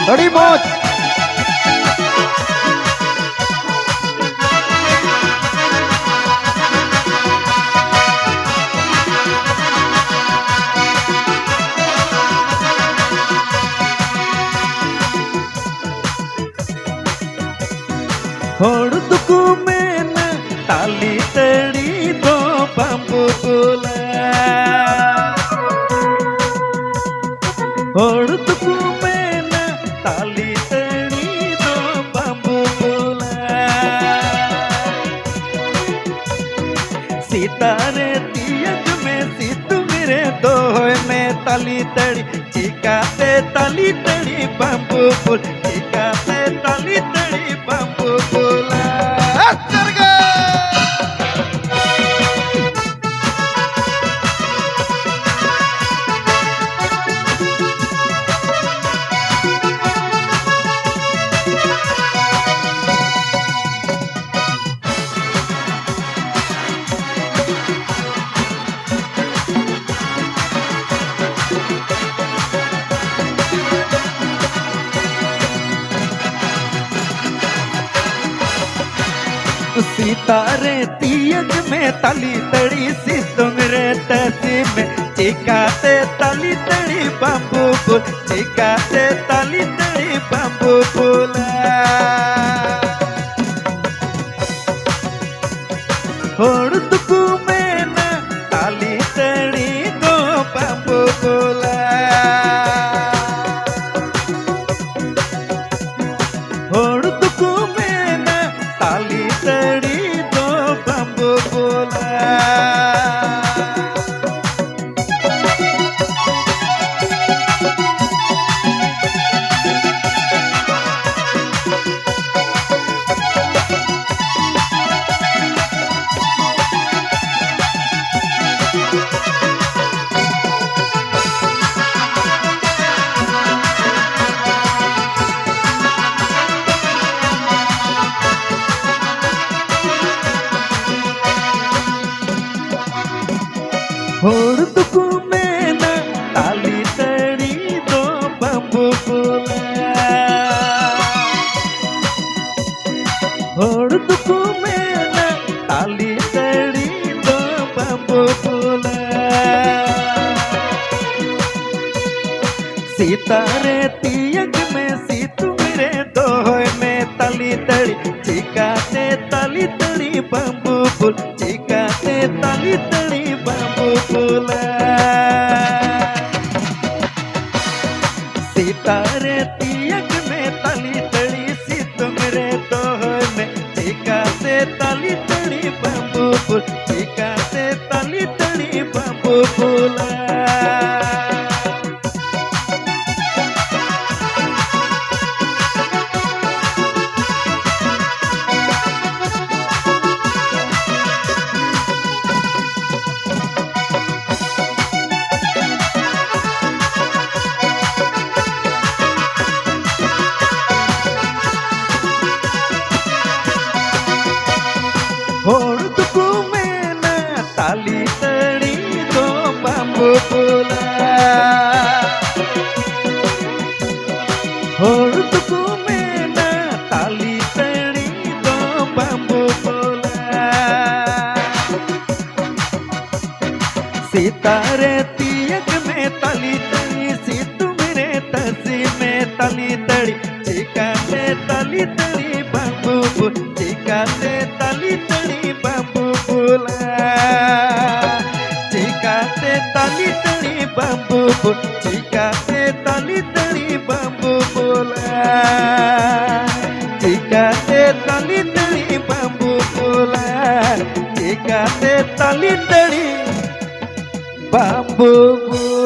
थोड़ी मौज ಹೊಡ್ದುಕು ಮೇನ ತಾಲಿ ತಡಿದೋ ಬಂಬು ಪುಲ ಹೊಡ್ದುಕು ಮೇನ ತಾಲಿ ತಡಿದೋ ಬಂಬು ಪುಲ सितारे तियक में सितु मेरे दोय में ताली तड़ी चिकाते ताली तड़ी बम्बू फूल चिकाते ताली तड़ी बम्बू फूल सितारे तियक में ताली तड़ी सितुंग रे तसी में चिकाते ताली तड़ी बम्बू फूल चिकाते ताली तड़ी बम्बू फूल ಹೊಡ್ದುಕು ಮೇನ ತಾಲಿ ತಡಿ ಗೋ ಬම්ಬು ಫೂಲ ಹೊಡ್ದುಕು ಮೇನ ತಾಲಿ ತಡಿ ಗೋ ಬම්ಬು ಫೂಲ ಹೊಡ್ದುಕು ಮೇನ ತಾಲಿ ತಡಿ ದೋ ಬಂಬು ಫೂಲ ಹೊಡ್ದುಕು ಮೇನ ತಾಲಿ ತಡಿ ದೋ ಬಂಬು ಫೂಲ सितारे तियक में सितु मेरे दोय में ताली तड़ी चिकाते ताली तड़ी बम्बू फूल चिकाते ताली तड़ी बम्बू फूल सितारे तियक में ताली तड़ी सितु मेरे दोय में चिकाते ताली तड़ी बम्बू फूल चिकाते ताली तड़ी बम्बू फूल ಹೊಡ್ದುಕು ಮೇನ ತಾಲಿ ತಡಿ ಗೋ ಬಂಬು ಫೂಲ ಹೊಡ್ದುಕು ಮೇನ ತಾಲಿ ತಡಿ ಗೋ ಬಂಬು ಫೂಲ सितारे तियक में ताली तड़ी सितु मेरे तसी में ताली तड़ी चिकाते ताली तड़ी बम्बू फूल चिकाते ताली तड़ी बम्बू फूल चिकाते ताली तड़ी बम्बू फूल चिकाते ताली तड़ी बम्बू फूल चिकाते ताली तड़ी बम्बू फूल चिकाते ताली तड़ी बम्बू फूल